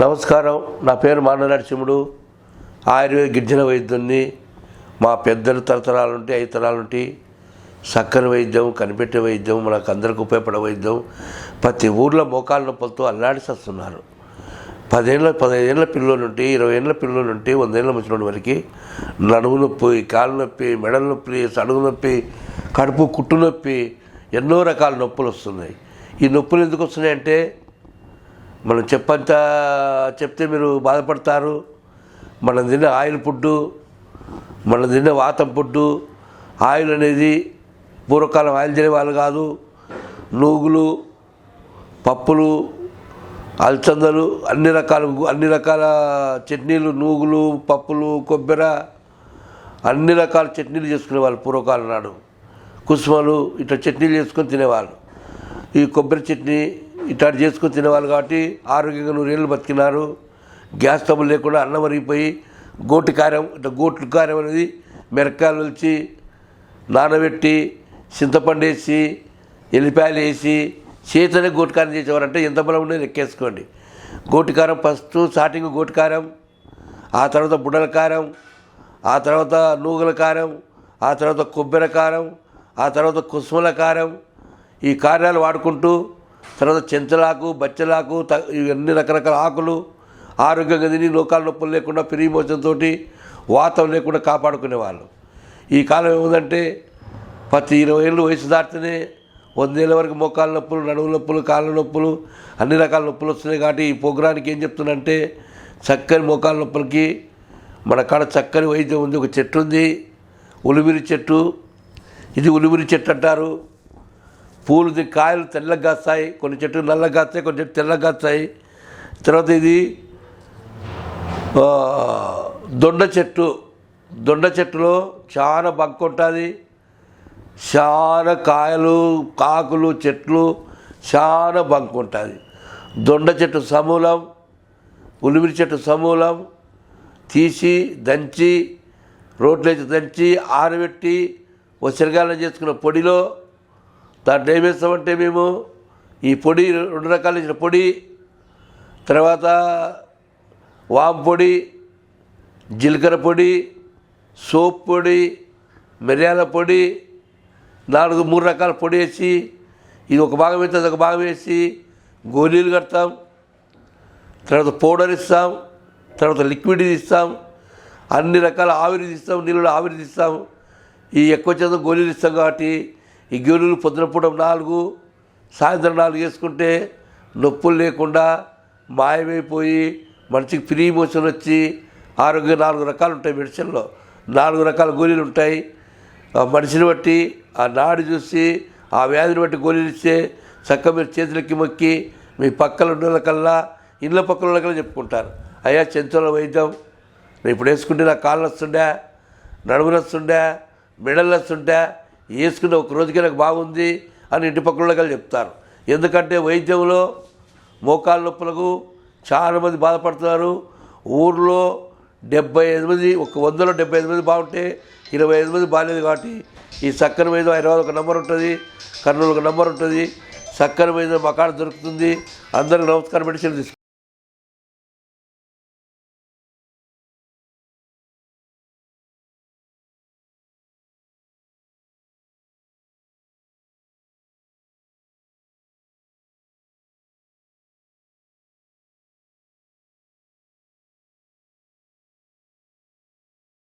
నమస్కారం. నా పేరు మాన నరసింహుడు. ఆయుర్వేద గిరిజన వైద్యుని. మా పెద్దలు తరతరాల నుండి 5 తరాల నుండి చక్కని వైద్యం, కనిపెట్టే వైద్యం, మనకు అందరికి ఉపయోగపడే వైద్యం. ప్రతి ఊర్లో మోకాళ్ళ నొప్పులతో అల్లాడిస్తున్నారు. 15 ఏళ్ళ పిల్లల నుండి 20 ఏళ్ళ పిల్లల నుండి 100 ఏళ్ళ ముసలి వరకు నడుము నొప్పి, కాలు నొప్పి, మెడల నొప్పి, సడుగు నొప్పి, కడుపు కుట్టు నొప్పి, ఎన్నో రకాల నొప్పులు వస్తున్నాయి. ఈ నొప్పులు ఎందుకు వస్తున్నాయంటే మనం చెప్తే మీరు బాధపడతారు. మనం తిన్న ఆయిల్ ఫుడ్డు, మనం తిన్న వాతం ఫుడ్డు. ఆయిల్ అనేది పూర్వకాలం ఆయిల్ తినేవాళ్ళు కాదు. నూగులు, పప్పులు, అలసందలు, అన్ని రకాల చట్నీలు, నూగులు, పప్పులు, కొబ్బరి, అన్ని రకాల చట్నీలు చేసుకునేవాళ్ళు పూర్వకాలం నాడు. కుసుమలు ఇట్లా చట్నీలు చేసుకొని తినేవాళ్ళు. ఈ కొబ్బరి చట్నీ ఇట్లా చేసుకొని తినేవాళ్ళు కాబట్టి ఆరోగ్యంగా 100 ఏళ్ళు బతికినారు. గ్యాస్ ట్రబుల్ లేకుండా అన్నం అరిగిపోయి గోటి కారం, ఇట్లా గోట్లు కారం అనేది మిరపకాయలు వచ్చి నానబెట్టి చింతపండు వేసి ఎల్లిపాయలు వేసి చేతనే గోటి కారం చేసేవారంటే ఎంత బలం ఉండేది ఎక్కేసుకోండి. గోటి కారం ఫస్ట్ స్టార్టింగ్ గోటి కారం, ఆ తర్వాత బుడల కారం, ఆ తర్వాత నూగల కారం, ఆ తర్వాత కొబ్బరి కారం, ఆ తర్వాత కుసుమల కారం. ఈ కారాలు వాడుకుంటూ తర్వాత చెంచలాకు, బచ్చలాకు, ఇవన్నీ రకరకాల ఆకులు ఆరోగ్యంగా తిని లోకాల నొప్పులు లేకుండా పిరిగి మోచంతో వాతం లేకుండా కాపాడుకునేవాళ్ళు. ఈ కాలం ఏముందంటే ప్రతి 20 ఏళ్ళు వయసు దాటితేనే 100 ఏళ్ళ వరకు మోకాళ్ళ నొప్పులు, నడుము నొప్పులు, కాళ్ళ నొప్పులు, అన్ని రకాల నొప్పులు వస్తున్నాయి. కాబట్టి ఈ ప్రోగ్రానికి ఏం చెప్తున్నంటే చక్కని మోకాళ్ళ నొప్పులకి మన కాడ చక్కని వైద్యం ఉంది. ఒక చెట్టు ఉంది, ఉలిమిరి చెట్టు. ఇది ఉలిమిరి చెట్టు అంటారు. పూలు కాయలు తెల్లగా కాస్తాయి, కొన్ని చెట్లు నల్లగా కాస్తాయి, కొన్ని చెట్లు తెల్లగా కాస్తాయి. తర్వాత ఇది దొండ చెట్టు. దొండ చెట్టులో చాలా బంక ఉంటుంది, చాలా కాయలు, కాకులు, చెట్లు చాలా బంక ఉంటుంది. దొండ చెట్టు సమూలం, ఉలిమిరి చెట్టు సమూలం తీసి దంచి రోట్లేసి దంచి ఆరబెట్టి ఉసిరిగాయలు చేసుకున్న పొడిలో దాంట్లో ఏం వేస్తామంటే మేము ఈ పొడి 2 రకాలు ఇచ్చిన పొడి, తర్వాత వాము పొడి, జీలకర్ర పొడి, సోప్ పొడి, మిరియాల పొడి, 3 రకాల పొడి వేసి ఇది ఒక భాగం వేస్తే అదొక భాగం వేసి గోళీలు కడతాం. తర్వాత పౌడర్ ఇస్తాం, తర్వాత లిక్విడ్ ఇస్తాం, అన్ని రకాల ఆవిరి తీస్తాం, నీళ్ళలో ఆవిరి తీస్తాం. ఈ ఎక్కువ శాతం గోళీలు ఇస్తాం కాబట్టి ఈ గోళీలు పొద్దున పూట 4, సాయంత్రం 4 వేసుకుంటే నొప్పులు లేకుండా మాయమైపోయి మనిషికి ఫ్రీ మోషన్ వచ్చి ఆరోగ్యం 4 రకాలు ఉంటాయి. మెడిసిన్లో 4 రకాల గోళీలు ఉంటాయి. మనిషిని బట్టి ఆ నాడి చూసి ఆ వ్యాధిని బట్టి గోళీలు ఇస్తే చక్కగా మీరు చేతులకి మొక్కి మీ పక్కన ఉన్నకల్లా ఇళ్ళ పక్కన ఉన్నకల్లా చెప్పుకుంటారు, అయ్యా చెంచుల వైద్యం నేను ఇప్పుడు వేసుకుంటే నాకు కాళ్ళు వస్తుండే, నడుములు వస్తుండే, మెడలు వస్తుంటే వేసుకునే ఒక రోజుకి నాకు బాగుంది అని ఇంటి పక్కన చెప్తారు. ఎందుకంటే వైద్యంలో మోకాళ్ళ నొప్పులకు చాలామంది బాధపడుతున్నారు. ఊర్లో 75 మంది, ఒక 100లో 75 మంది బాగుంటే 25 మంది బాగాలేదు. కాబట్టి ఈ చక్కని వైద్యం హైదరాబాద్ ఒక నంబర్ ఉంటుంది, కర్నూలు ఒక నంబర్ ఉంటుంది. చక్కని వైద్యం మా కాడ దొరుకుతుంది. అందరికీ నమస్కారం. మెడిసిన్ తీసుకుంటారు.